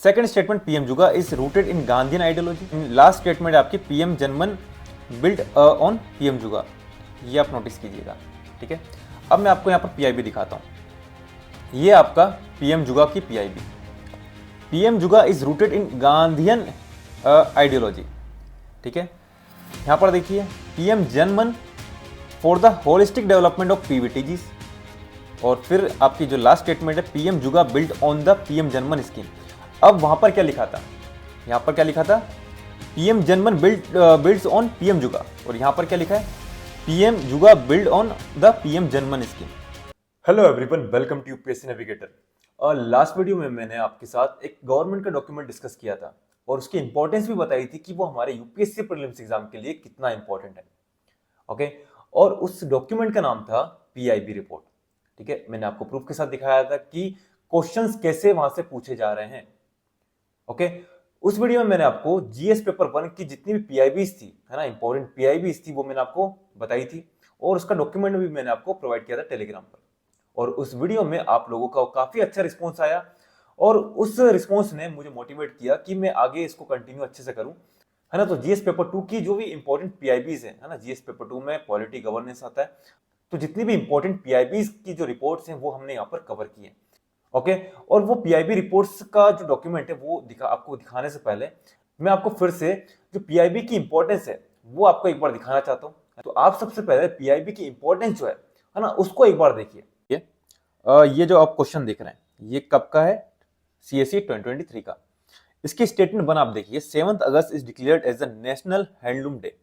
Second statement PM JUGA is rooted in Gandhian ideology. Last statement आपकी PM Janman build on PM जुगा, ये आप notice कीजिएगा। ठीक है, अब मैं आपको यहाँ पर पीआईबी दिखाता हूँ। ये आपका पीएम जुगा की PIB. PM JUGA is rooted in Gandhian ideology. ठीक है, यहाँ पर देखिए PM Janman for the holistic development of PVTGs, और फिर आपकी जो लास्ट स्टेटमेंट है PM JUGA build on the PM JANMAN scheme. अब वहां पर क्या लिखा था, यहां पर क्या लिखा था, PM Janman builds on PM जुगा, और यहां पर क्या लिखा है, PM JUGA build on the PM JANMAN scheme. Hello everyone, welcome to UPSC navigator. और लास्ट वीडियो में मैंने आपके साथ एक गवर्नमेंट का डॉक्यूमेंट डिस्कस किया था और उसकी इंपॉर्टेंस भी बताई थी कि वो हमारे यूपीएससी प्रीलिम्स एग्जाम के लिए कितना इंपॉर्टेंट है। ओके, और उस डॉक्यूमेंट का नाम था पीआईबी रिपोर्ट। ठीक है, मैंने आपको प्रूफ के साथ दिखाया था कि क्वेश्चंस कैसे वहां से पूछे जा रहे हैं। ओके, उस वीडियो में मैंने आपको जीएस पेपर 1 की जितनी भी पीआईबीज थी, है ना, इंपॉर्टेंट पीआईबीज थी, वो मैंने आपको बताई थी और उसका डॉक्यूमेंट भी मैंने आपको प्रोवाइड किया था टेलीग्राम पर। और उस वीडियो में आप लोगों का काफी अच्छा रिस्पॉन्स आया और उस रिस्पॉन्स ने मुझे मोटिवेट किया कि मैं आगे इसको कंटिन्यू अच्छे से करूं, है ना। तो जीएस पेपर 2 की जो भी इंपॉर्टेंट पीआईबीज है ना, जीएस पेपर 2 में पॉलिटी गवर्नेंस आता है, तो जितनी भी इंपॉर्टेंट पीआईबीज की जो रिपोर्ट्स हैं वो हमने यहाँ पर कवर की है। ओके, और वो पीआईबी रिपोर्ट्स का जो डॉक्यूमेंट है वो आपको दिखाने से पहले मैं आपको फिर से जो पीआईबी की इंपॉर्टेंस है वो आपको एक बार दिखाना चाहता हूँ। तो आप सबसे पहले पीआईबी की इंपॉर्टेंस जो है ना, उसको एक बार देखिए। ये जो आप क्वेश्चन देख रहे हैं ये कब का है, सीएसई 2023 का। इसकी स्टेटमेंट 1 आप देखिए, 7 August is declared as the national handloom day.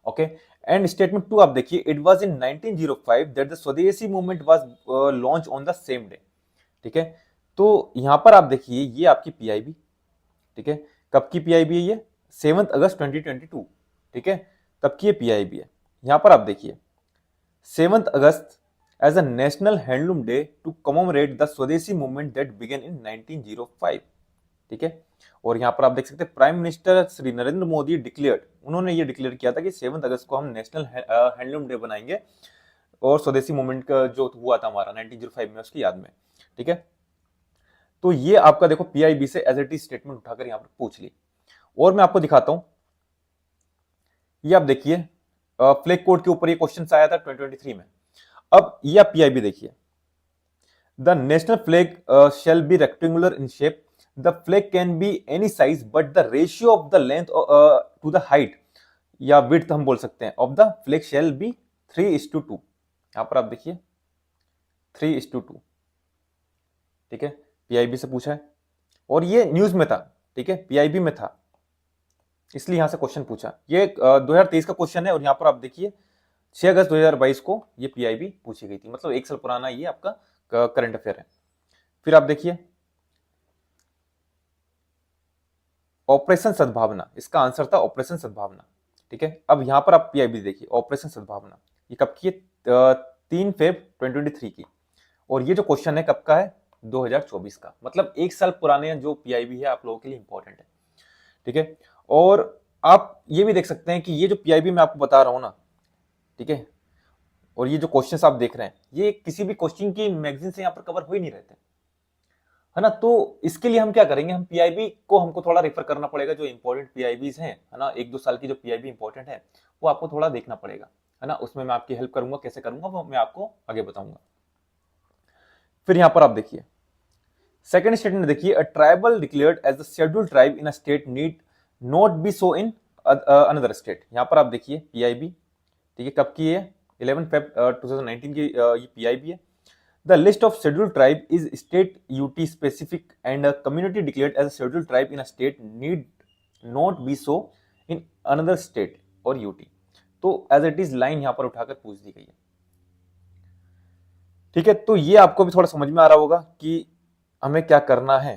Okay, and statement 2 आप देखिए, it was in 1905 that the Swadeshi movement was launched on the same day. ठीक है, तो यहां पर आप देखिए ये आपकी पीआईबी। ठीक है, कब की पीआईबी है ये, 7 अगस्त 2022। ठीक है, तब की ये पीआईबी है। यहां पर आप देखिए 7 August as a national handloom day to commemorate the Swadeshi movement that began in 1905। ठीक है, और यहां पर आप देख सकते हैं prime minister Shri Narendra Modi declared, उन्होंने ये डिक्लेयर किया था कि 7 अगस्त को हम नेशनल हैंडलूम डे बनाएंगे और स्वदेशी मूवमेंट का जो हुआ था हमारा 1905 में, उसकी याद में। ठीक है, तो ये आपका देखो पीआईबी से एज इट इज स्टेटमेंट उठाकर यहां पर पूछ ली। और मैं आपको दिखाता हूं, ये आप देखिए फ्लैग कोड के ऊपर ये क्वेश्चन आया था 2023 में। अब ये आप पीआईबी देखिए, the national flag shall be rectangular in shape, the flag can be any size but the ratio of the length to the height या विड्थ हम बोल सकते हैं of the flag shall be 3:2। यहां पर आप देखिए 3:2। ठीक है, पीआईबी से पूछा है और ये न्यूज में था। ठीक है, पीआईबी में था, इसलिए यहां से क्वेश्चन पूछा। ये 2023 का क्वेश्चन है और यहां पर आप देखिए 6 अगस्त 2022 को ये पीआईबी पूछी गई थी, मतलब 1 साल पुराना ये आपका करंट अफेयर है। फिर आप देखिए ऑपरेशन सद्भावना, इसका आंसर था ऑपरेशन सद्भावना। ठीक है, अब यहां पर आप पीआईबी देखिए ऑपरेशन सद्भावना, ये कब की है, 3 फेब 2023 की। और ये जो क्वेश्चन है कब का है, 2024 का, मतलब 1 साल पुराने जो पीआईबी है आप लोगों के लिए इंपॉर्टेंट है। ठीक है, और आप ये भी देख सकते हैं कि ये जो पीआईबी मैं आपको बता रहा हूं ना, ठीक है, और ये जो क्वेश्चंस आप देख रहे हैं ये किसी भी क्वेश्चन की मैगजीन से यहाँ पर कवर हो ही नहीं रहते, है ना। तो इसके लिए हम क्या करेंगे, हम पीआईबी को हमको थोड़ा रेफर करना पड़ेगा, जो इंपॉर्टेंट पीआईबीज हैं, है ना, 1-2 साल की जो पीआईबी इंपॉर्टेंट है वो आपको थोड़ा देखना पड़ेगा, है ना। उसमें मैं आपकी हेल्प करूंगा, कैसे करूंगा वो मैं आपको आगे बताऊंगा। फिर यहां पर आप देखिए सेकंड स्टेटमेंट देखिए, a tribal declared as the scheduled tribe in a state need not be so in another state. यहां पर आप देखिए पीआईबी, ठीक है, कब की है, 11 फेब 2019 की ये पीआईबी है। The list of scheduled tribe is state UT specific and a community declared as a scheduled tribe in a state need not be so in another state और यूटी। तो एज इट इज लाइन यहां पर उठाकर पूछ दी गई है। ठीक है, तो ये आपको भी थोड़ा समझ में आ रहा होगा कि हमें क्या करना है।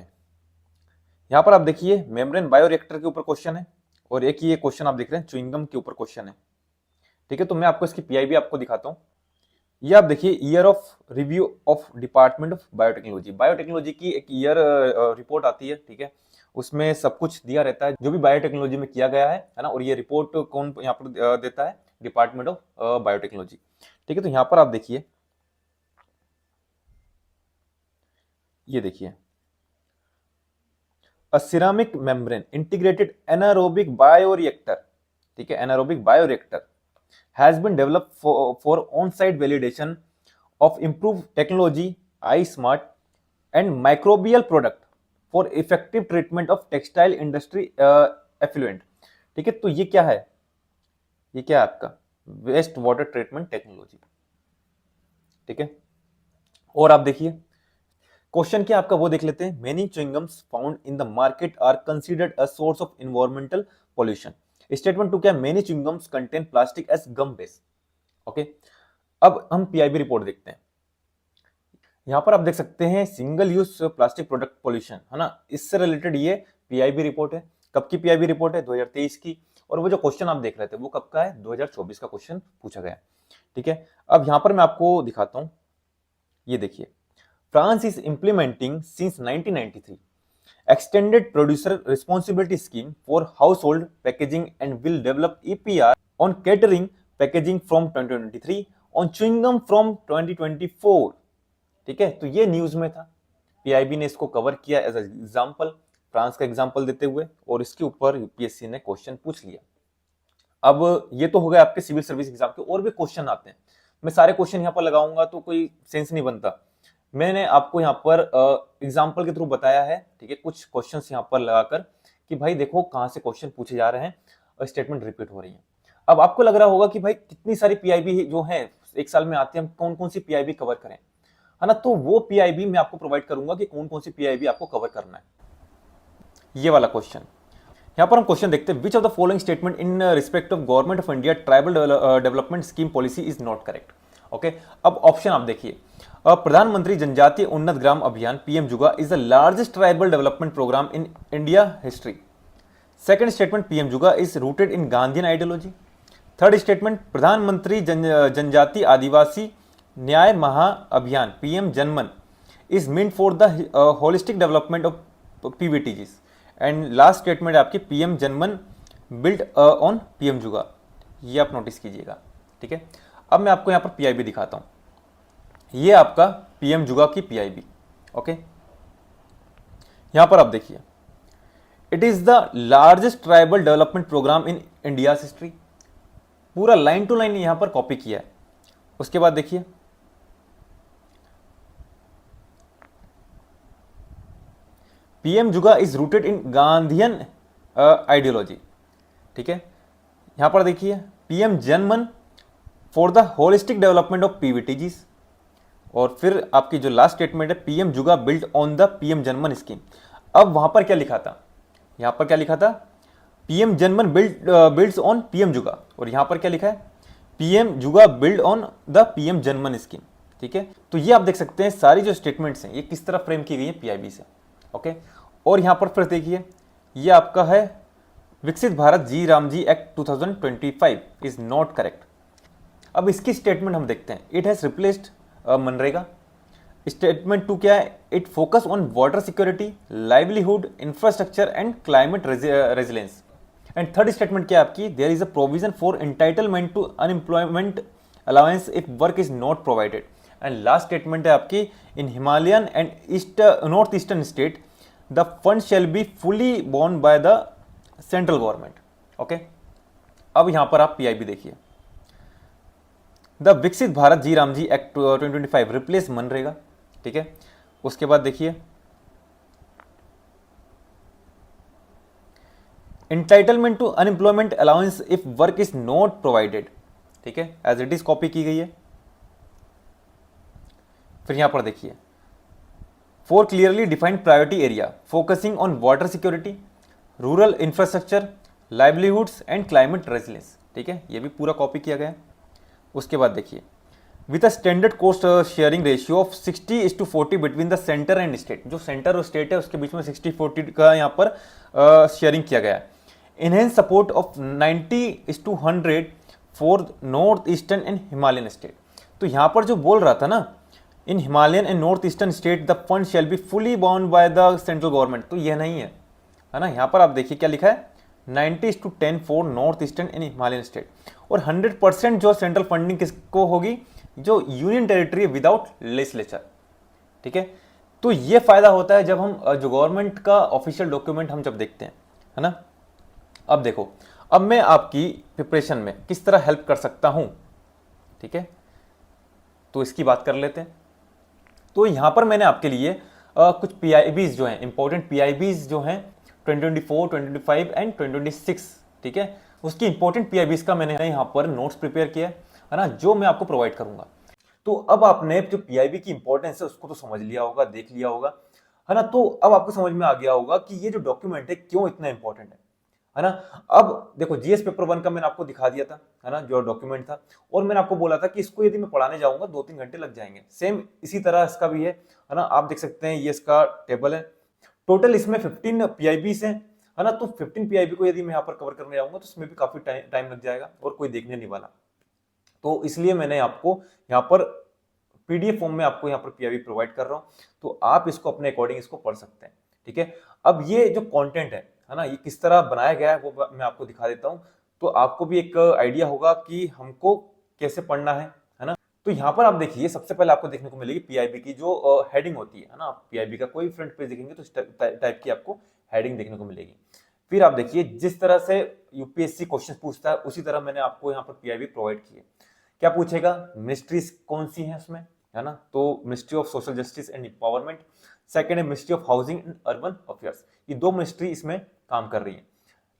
यहां पर आप देखिए मेम्ब्रेन बायोरिएक्टर के ऊपर क्वेश्चन है और एक ये क्वेश्चन आप देख रहे हैं च्युइंगम के ऊपर क्वेश्चन है। ठीक है, तो मैं आपको इसकी पीआईबी आपको दिखाता हूं। ये आप देखिए year of review of department of biotechnology, biotechnology की एक ईयर रिपोर्ट आती है। ठीक है, उसमें सब कुछ दिया रहता है जो भी बायोटेक्नोलॉजी में किया गया है ना, और ये रिपोर्ट कौन यहाँ पर देता है, डिपार्टमेंट ऑफ बायोटेक्नोलॉजी। ठीक है, तो यहाँ पर आप देखिए, ये देखिए a ceramic membrane integrated anaerobic bioreactor, ठीक है, anaerobic bioreactor has been developed for on site validation of improve technology I smart and microbial product for effective treatment of textile industry effluent. ठीक है, तो ये क्या है, ये क्या है आपका वेस्ट वाटर ट्रीटमेंट टेक्नोलॉजी। ठीक है, और आप देखिए क्वेश्चन क्या आपका वो देख लेते हैं। Many chewing gums found in the market are considered a source of environmental pollution. Statement two क्या, many chewing gums contain plastic as gum base. Okay, अब हम पीआईबी रिपोर्ट देखते हैं। यहां पर आप देख सकते हैं single use plastic product pollution, है ना, इससे रिलेटेड ये पीआईबी रिपोर्ट है। कब की पीआईबी रिपोर्ट है, 2023 की। और वो जो क्वेश्चन आप देख रहे थे वो कब का है, 2024 का क्वेश्चन पूछा गया। ठीक है, अब यहां पर मैं आपको दिखाता हूं, ये देखिए, France is implementing since 1993 extended producer responsibility scheme for household packaging and will develop EPR on catering packaging from 2023 on chewing gum from 2024। ठीक है, तो ये न्यूज में था, पीआईबी ने इसको कवर किया एज एग्जांपल, फ्रांस का एग्जांपल देते हुए, और इसके ऊपर यूपीएससी ने क्वेश्चन पूछ लिया। अब ये तो हो गया आपके सिविल सर्विस एग्जाम के, और भी क्वेश्चन आते हैं। मैं सारे क्वेश्चन यहाँ पर लगाऊंगा तो कोई सेंस नहीं बनता। मैंने आपको यहाँ पर एग्जाम्पल के थ्रू बताया है, ठीक है, कुछ क्वेश्चंस यहाँ पर लगाकर कि भाई देखो कहाँ से क्वेश्चन पूछे जा रहे हैं और स्टेटमेंट रिपीट हो रही है। अब आपको लग रहा होगा कि भाई कितनी सारी पीआईबी जो है एक साल में आती है, हम कौन कौन सी पीआईबी कवर करें, है ना, तो वो पीआईबी मैं आपको प्रोवाइड करूंगा कि कौन कौन सी पीआईबी आपको कवर करना है। ये वाला क्वेश्चन, यहाँ पर हम क्वेश्चन देखते हैं, which of the following statement in respect of government of India tribal development scheme policy is not correct. Okay, अब ऑप्शन आप देखिए, Pradhan Mantri Janjatiya Unnat Gram Abhiyan PM JUGA is the largest tribal development programme in India history. Second statement, PM JUGA is rooted in Gandhian ideology. Third statement, Pradhan Mantri Janjatiya Adivasi Nyaya Maha Abhiyan PM JANMAN is meant for the holistic development of PVTGs. And last statement आपकी PM Janman build on PM जुगा। ये आप notice कीजिएगा। ठीक है, अब मैं आपको यहाँ पर पीआईबी दिखाता हूँ। ये आपका पीएम जुगा की पीआईबी। ओके, यहां पर आप देखिए, it is the largest tribal development programme in India history. पूरा लाइन टू लाइन यहां पर कॉपी किया है। उसके बाद देखिए, PM JUGA is rooted in Gandhian ideology. ठीक है, यहां पर देखिए, PM Janman for the holistic development of PVTGs. और फिर आपकी जो लास्ट स्टेटमेंट है, PM JUGA build on the PM JANMAN scheme. अब वहां पर क्या लिखा था, यहां पर क्या लिखा था, PM Janman builds on PM जुगा, और यहां पर क्या लिखा है, PM JUGA build on the PM JANMAN scheme. ठीक है, तो ये आप देख सकते हैं सारी जो स्टेटमेंट्स हैं ये किस तरह फ्रेम की गई है पीआईबी से। ओके, और यहां पर फिर देखिए, ये आपका है विकसित भारत जी Ramji act 2025 is not correct. अब इसकी स्टेटमेंट हम देखते हैं, इट हैज रिप्लेस्ड मनरेगा। स्टेटमेंट 2 क्या है, it focus on water security, livelihood, infrastructure and climate resilience. And third statement क्या है आपकी, there is a provision for entitlement to unemployment allowance if work is not provided. And last statement है आपकी, in Himalayan and north eastern state the fund shall be fully borne by the central government. Okay, अब यहां पर आप PIB देखिए, the Viksit Bharat ji Ramji act 2025 replace मनरेगा। ठीक है, उसके बाद देखिए, entitlement to unemployment allowance if work is not provided. ठीक है, एज इट इज कॉपी की गई है। फिर यहां पर देखिए, for clearly defined priority area focusing on water security, rural infrastructure, livelihoods and climate resilience. ठीक है, ये भी पूरा कॉपी किया गया है। उसके बाद देखिए, with a standard cost sharing ratio of 60:40 between the centre and state. जो सेंटर और स्टेट है उसके बीच में 60-40 का यहाँ पर शेयरिंग किया गया है। Enhance support of 90:100 for north eastern and Himalayan state. तो यहाँ पर जो बोल रहा था ना, in Himalayan and north eastern state the fund shall be fully bound by the central government, तो यह नहीं है ना। यहाँ पर आप देखिए क्या लिखा है, 90:10 for north eastern and Himalayan state. और 100% जो सेंट्रल फंडिंग किसको होगी, जो यूनियन टेरिटरी विदाउट लेजिस्लेचर। ठीक है, तो ये फायदा होता है जब हम जो गवर्नमेंट का ऑफिशियल डॉक्यूमेंट हम जब देखते हैं, है ना। अब देखो, अब मैं आपकी प्रिपरेशन में किस तरह हेल्प कर सकता हूं, ठीक है, तो इसकी बात कर लेते हैं। तो यहां पर मैंने आपके लिए कुछ पीआईबीज जो हैं, इंपॉर्टेंट पीआईबीज जो हैं 2024, 2025 एंड 2026, ठीक है, उसकी इंपॉर्टेंट पीआईबीज का मैंने यहां पर नोट्स प्रिपेयर किया है ना, जो मैं आपको प्रोवाइड करूंगा। तो अब आपने जो पीआईबी की इंपॉर्टेंस है उसको तो समझ लिया होगा, देख लिया होगा, है ना। तो अब आपको समझ में आ गया होगा कि ये जो डॉक्यूमेंट है क्यों इतना इंपॉर्टेंट है ना। अब देखो, जीएस पेपर 1 का मैंने आपको दिखा दिया था, है ना, जो डॉक्यूमेंट था, और मैंने आपको बोला था कि इसको यदि मैं पढ़ाने जाऊंगा 2-3 घंटे लग जाएंगे। सेम इसी तरह इसका भी है ना। आप देख सकते हैं ये इसका टेबल है, टोटल इसमें 15 पीआईबीस है ना। तो 15 पीआईबी को यदि मैं यहाँ पर कवर करने जाऊंगा तो इसमें भी काफी टाइम लग जाएगा और कोई देखने नहीं वाला। तो इसलिए मैंने आपको यहाँ पर पीडीएफ फॉर्म में आपको यहाँ पर पीआईबी प्रोवाइड कर रहा हूँ, तो आप इसको अपने अकॉर्डिंग इसको पढ़ सकते हैं, ठीक है। अब ये जो कंटेंट है ना, ये किस तरह बनाया गया है वो मैं आपको दिखा देता हूँ, तो आपको भी एक आइडिया होगा कि हमको कैसे पढ़ना है ना। तो यहाँ पर आप देखिए, सबसे पहले आपको देखने को मिलेगी पीआईबी की जो हेडिंग होती है ना। पीआईबी का कोई फ्रंट पेज देखेंगे तो इस टाइप की आपको हेडिंग देखने को मिलेगी। फिर आप देखिए, जिस तरह से यूपीएससी क्वेश्चन पूछता है उसी तरह मैंने आपको यहाँ पर पीआईबी प्रोवाइड की है। क्या पूछेगा, मिनिस्ट्रीज कौन सी है उसमें, है ना। तो ministry of social justice and empowerment, second है ministry of housing and urban affairs. ये 2 मिनिस्ट्री इसमें काम कर रही है।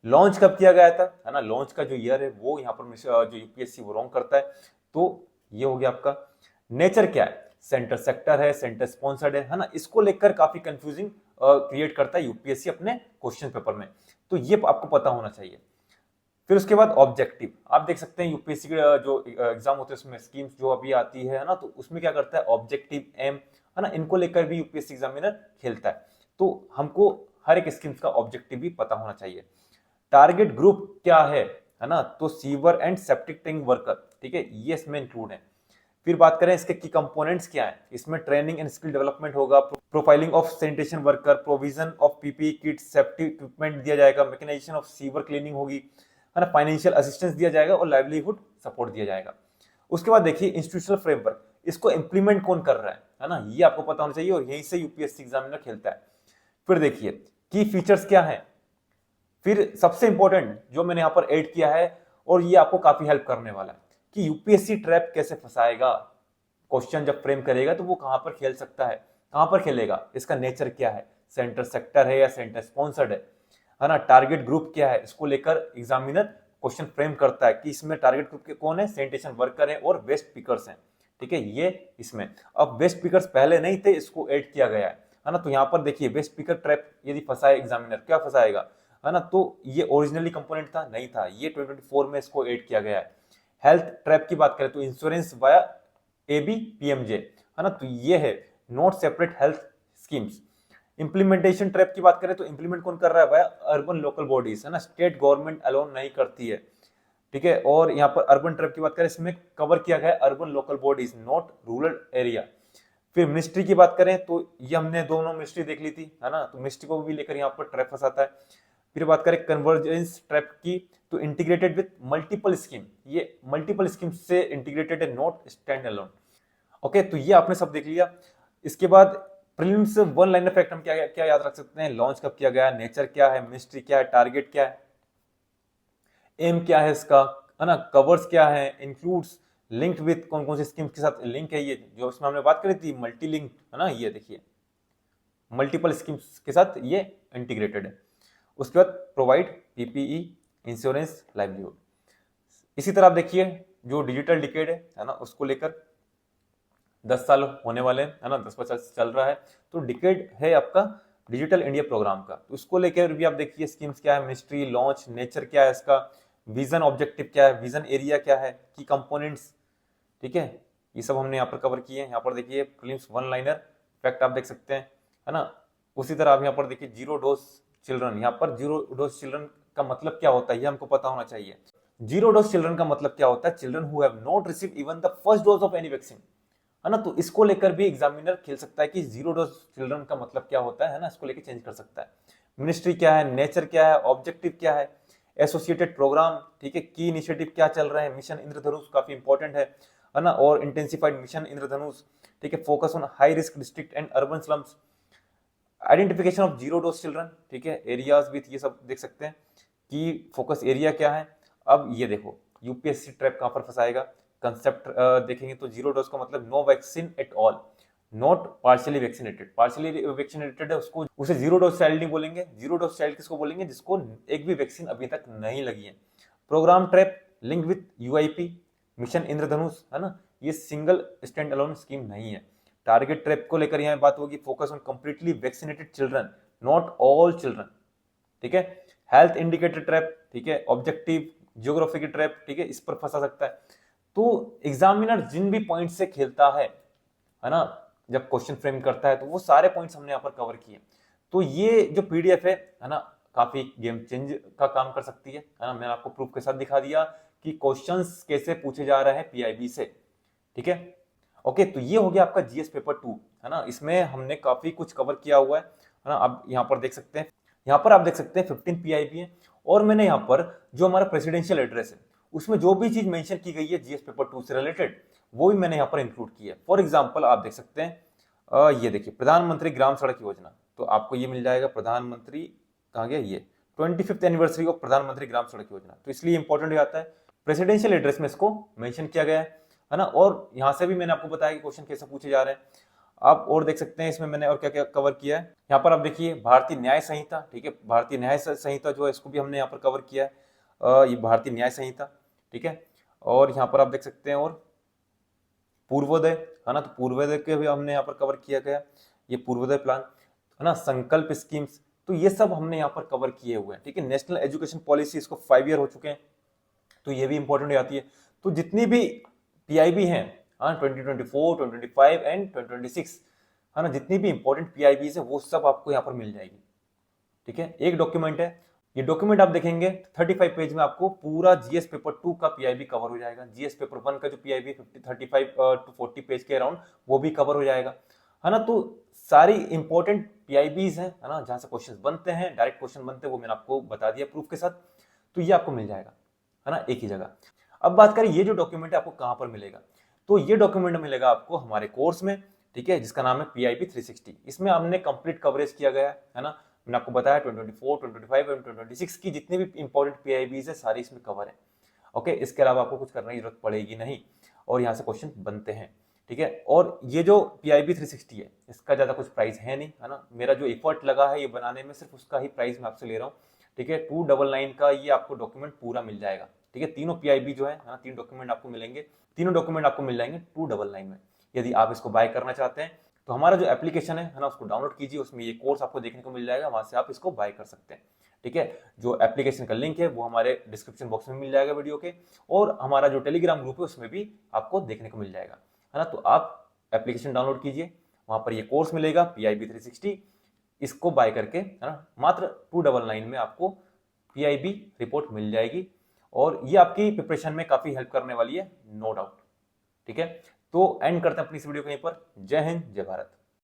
लॉन्च कब किया गया था, है ना, लॉन्च का जो ईयर है वो यहाँ पर जो यूपीएससी वो रॉन्ग करता है। तो ये हो गया आपका। नेचर क्या है, सेंटर सेक्टर है, सेंटर स्पॉन्सर्ड है ना। इसको लेकर काफी कंफ्यूजिंग क्रिएट करता है यूपीएससी अपने क्वेश्चन पेपर में, तो ये आपको पता होना चाहिए। फिर उसके बाद ऑब्जेक्टिव, आप देख सकते हैं यूपीएससी के जो एग्जाम होते हैं उसमें स्कीम्स जो अभी आती है ना, तो उसमें क्या करता है, ऑब्जेक्टिव, एम, है ना, इनको लेकर भी यूपीएससी एग्जामिनर खेलता है। तो हमको हर एक स्कीम्स का ऑब्जेक्टिव भी पता होना चाहिए। टारगेट ग्रुप क्या है ना, तो sewer and septic tank worker, ठीक है, ये इसमें इंक्लूड है। फिर बात करें इसके की कंपोनेंट्स क्या है, इसमें ट्रेनिंग एंड स्किल डेवलपमेंट होगा, profiling of sanitation worker, provision of PPE kit, safety equipment दिया जाएगा, मैकेनाइजेशन ऑफ सीवर क्लीनिंग होगी, है ना, फाइनेंशियल असिस्टेंस दिया जाएगा और लाइवलीहुड सपोर्ट दिया जाएगा। उसके बाद देखिए इंस्टीट्यूशनल फ्रेमवर्क, इसको इंप्लीमेंट कौन कर रहा है ना, ये आपको पता होना चाहिए और यहीं से यूपीएससी एग्जामिनर खेलता है। फिर देखिए की फीचर्स क्या है। फिर सबसे इंपॉर्टेंट जो मैंने यहाँ पर ऐड किया है और ये आपको काफी हेल्प करने वाला है कि यूपीएससी ट्रैप कैसे फंसाएगा, क्वेश्चन जब फ्रेम करेगा तो वो कहां पर खेल सकता है, कहां पर खेलेगा, इसका नेचर क्या है, सेंटर सेक्टर है या सेंटर स्पॉन्सर्ड है ना, टारगेट ग्रुप क्या है, इसको लेकर एग्जामिनर क्वेश्चन फ्रेम करता है कि इसमें टारगेट ग्रुप के कौन है, सैनिटेशन वर्कर है और वेस्ट पिकर्स हैं, ठीक है, ये इसमें। अब वेस्ट पिकर्स पहले नहीं थे, इसको ऐड किया गया है ना। तो यहाँ पर देखिए वेस्ट पिकर ट्रैप यदि फंसाए एग्जामिनर, क्या फंसाएगा, है ना, तो ये ओरिजिनली कंपोनेंट था नहीं था, ये 2024 में इसको ऐड किया गया है। हेल्थ ट्रैप की बात करें तो इंश्योरेंस वाया एबी पीएमजे, है ना, तो ये है not separate health schemes. Implementation trap की बात करें तो इंप्लीमेंट कौन कर रहा है, वाया अर्बन लोकल बॉडीज, है ना, स्टेट गवर्नमेंट अलोन नहीं करती है, ठीक है। और यहाँ पर अर्बन ट्रैप की बात करें, इसमें कवर किया गया है urban local bodies, not rural area. फिर मिनिस्ट्री की बात करें तो ये हमने दोनों मिनिस्ट्री देख ली थी, है ना, तो मिनिस्ट्री को भी लेकर यहाँ पर ट्रैप फंसाता है। फिर बात करें कन्वर्जेंस ट्रैप की तो इंटीग्रेटेड विद मल्टीपल स्कीम, ये मल्टीपल स्कीम से इंटीग्रेटेड है, नॉट स्टैंड अलोन। ओके, तो ये आपने सब देख लिया। इसके बाद प्रीलिम्स वन लाइन फैक्ट हम क्या क्या याद रख सकते हैं, लॉन्च कब किया गया, नेचर क्या है, मिनिस्ट्री क्या है, टारगेट क्या है, एम क्या है इसका, है ना, कवर्स क्या है, इंक्लूड्स, लिंक्ड विद कौन कौन सी स्कीम के साथ लिंक है, ये जो इसमें हमने बात करी थी मल्टी लिंक, है ना, ये देखिए मल्टीपल स्कीम्स के साथ ये इंटीग्रेटेड है। उसके बाद प्रोवाइड पीपीई, इंश्योरेंस, लाइवलीहुड। इसी तरह आप देखिए जो डिजिटल डिकेड है ना, उसको लेकर 10 साल होने वाले हैं, है ना, 10-50 चल रहा है, तो डिकेड है आपका डिजिटल इंडिया प्रोग्राम का, तो उसको लेकर भी आप देखिए स्कीम्स क्या है, मिनिस्ट्री, लॉन्च, नेचर क्या है इसका, विजन ऑब्जेक्टिव क्या है, विजन एरिया क्या है, की कंपोनेंट्स, ठीक है, ये सब हमने यहाँ पर कवर किए हैं। यहाँ पर देखिए प्रीलिम्स वन लाइनर फैक्ट आप देख सकते हैं, है ना। उसी तरह आप यहाँ पर देखिए जीरो डोज चिल्ड्रन, यहाँ पर जीरो डोज चिल्ड्रन का मतलब क्या होता है ये हमको पता होना चाहिए। जीरो डोज चिल्ड्रन का मतलब क्या होता है, children who have not receive even the first dose of any vaccine, है ना, तो इसको लेकर भी एग्जामिनर खेल सकता है कि जीरो डोज चिल्ड्रन का मतलब क्या होता है ना, इसको लेकर चेंज कर सकता है। मिनिस्ट्री क्या है, नेचर क्या है, ऑब्जेक्टिव क्या है, एसोसिएटेड प्रोग्राम, ठीक है, की इनिशिएटिव क्या चल रहा है, मिशन इंद्रधनुष काफी इंपॉर्टेंट है ना, और इंटेंसिफाइड मिशन इंद्रधनुष, ठीक है, focus on high risk district and urban slums, identification of zero dose children, ठीक है, एरियाज विथ, ये सब देख सकते हैं कि फोकस एरिया क्या है। अब ये देखो यूपीएससी ट्रैप कहां पर फंसाएगा, कंसेप्ट देखेंगे तो जीरो डोज का मतलब no vaccine at all, not partially vaccinated. Partially vaccinated है उसको, उसे जीरो डोज चाइल्ड नहीं बोलेंगे। जीरो डोज चाइल्ड किसको बोलेंगे, जिसको एक भी वैक्सीन अभी तक नहीं लगी है। Program trap link with UIP, mission Indradhanush, है ना, ये सिंगल स्टैंड अलोन स्कीम नहीं है। टारगेट ट्रैप को लेकर यहाँ बात होगी, focus on completely vaccinated children, not all children, ठीक है। हेल्थ इंडिकेटर ट्रैप, ठीक है, ऑब्जेक्टिव ज्योग्राफी की ट्रैप, ठीक है, इस पर फंसा सकता है। तो एग्जामिनर जिन भी पॉइंट से खेलता है ना, जब क्वेश्चन फ्रेम करता है, तो वो सारे पॉइंट्स हमने यहाँ पर कवर किए। तो ये जो पीडीएफ है ना, काफी गेम चेंज का काम कर सकती है ना। मैंने आपको प्रूफ के साथ दिखा दिया कि क्वेश्चंस कैसे पूछे जा रहे हैं पीआईबी से, ठीक है। ओके, तो ये हो गया आपका जीएस पेपर 2, है ना। इसमें हमने काफी कुछ कवर किया हुआ है ना। अब यहाँ पर देख सकते हैं, यहाँ पर आप देख सकते हैं 15 पीआईबी है, और मैंने यहाँ पर जो हमारा प्रेसिडेंशियल एड्रेस है उसमें जो भी चीज मेंशन की गई है जीएस पेपर 2 से रिलेटेड, वो भी मैंने यहाँ पर इंक्लूड किया है। फॉर एग्जाम्पल आप देख सकते हैं ये देखिए प्रधानमंत्री ग्राम सड़क योजना, तो आपको ये मिल जाएगा प्रधानमंत्री, कहाँ गया ये, 25th एनिवर्सरी ऑफ प्रधानमंत्री ग्राम सड़क योजना, तो इसलिए इंपॉर्टेंट आता है। प्रेसिडेंशियल एड्रेस में इसको मेंशन किया गया है ना। और यहाँ से भी मैंने आपको बताया कि क्वेश्चन कैसे पूछे जा रहे हैं। आप और देख सकते हैं इसमें मैंने और क्या क्या कवर किया है। यहाँ पर आप देखिए भारतीय न्याय संहिता, ठीक है, भारतीय न्याय संहिता जो है इसको भी हमने यहाँ पर कवर किया है, ये भारतीय न्याय संहिता, ठीक है। और यहाँ पर आप देख सकते हैं और पूर्वोदय, है ना, तो पूर्वोदय के भी हमने यहाँ पर कवर किया गया, ये पूर्वोदय प्लान, है ना, संकल्प स्कीम्स, तो ये सब हमने यहाँ पर कवर किए हुए हैं, ठीक है। नेशनल एजुकेशन पॉलिसी, इसको 5 ईयर हो चुके हैं, तो ये भी इंपॉर्टेंट आती है। तो जितनी भी पीआईबी हैं, हाँ, 2024, 2025 एंड 2026, है ना, जितनी भी इंपॉर्टेंट पीआईबी है वो सब आपको यहाँ पर मिल जाएगी, ठीक है। एक डॉक्यूमेंट है, ये डॉक्यूमेंट आप देखेंगे 35 पेज में आपको पूरा जीएस पेपर 2 का पीआईबी कवर हो जाएगा। जीएस पेपर 1 का जो पीआईबी 35 to 40 पेज के अराउंड, वो भी कवर हो जाएगा, है ना। तो सारी इंपॉर्टेंट पीआईबीज हैं, है ना, जहां से क्वेश्चन बनते हैं, डायरेक्ट क्वेश्चन बनते हैं, वो मैंने आपको बता दिया प्रूफ के साथ, तो ये आपको मिल जाएगा, है ना, एक ही जगह। अब बात करें ये जो डॉक्यूमेंट है आपको कहां पर मिलेगा, तो ये डॉक्यूमेंट मिलेगा आपको हमारे कोर्स में, ठीक है, जिसका नाम है पीआईबी 360। इसमें हमने कंप्लीट कवरेज किया गया है ना। मैंने आपको बताया 2024, 2025 और 2026 की जितनी भी इंपॉर्टेंट पीआईबीज है सारी इसमें कवर है। ओके, इसके अलावा आपको कुछ करने की जरूरत पड़ेगी नहीं, और यहाँ से क्वेश्चन बनते हैं, ठीक है। और ये जो पीआईबी 360 है इसका ज्यादा कुछ प्राइस है नहीं, है ना। मेरा जो एफर्ट लगा है ये बनाने में, सिर्फ उसका ही प्राइस मैं आपसे ले रहा हूँ, ठीक है। 299 का ये आपको डॉक्यूमेंट पूरा मिल जाएगा, ठीक है। तीनों पीआईबी जो है ना, 3 डॉक्यूमेंट आपको मिलेंगे, तीनों डॉक्यूमेंट आपको मिल जाएंगे 299 में। यदि आप इसको बाय करना चाहते हैं तो हमारा जो एप्लीकेशन है ना, उसको डाउनलोड कीजिए, उसमें ये कोर्स आपको देखने को मिल जाएगा, वहां से आप इसको बाय कर सकते हैं, ठीक है। जो एप्लीकेशन का लिंक है वो हमारे डिस्क्रिप्शन बॉक्स में मिल जाएगा वीडियो के, और हमारा जो टेलीग्राम ग्रुप है उसमें भी आपको देखने को मिल जाएगा, है ना। तो आप एप्लीकेशन डाउनलोड कीजिए, वहां पर ये कोर्स मिलेगा पीआईबी 360, इसको बाय करके, है ना, मात्र 299 में आपको पीआईबी रिपोर्ट मिल जाएगी, और ये आपकी प्रिपरेशन में काफी हेल्प करने वाली है, नो डाउट, ठीक है। तो एंड करते हैं अपनी इस वीडियो को यहीं पर। जय हिंद, जय भारत।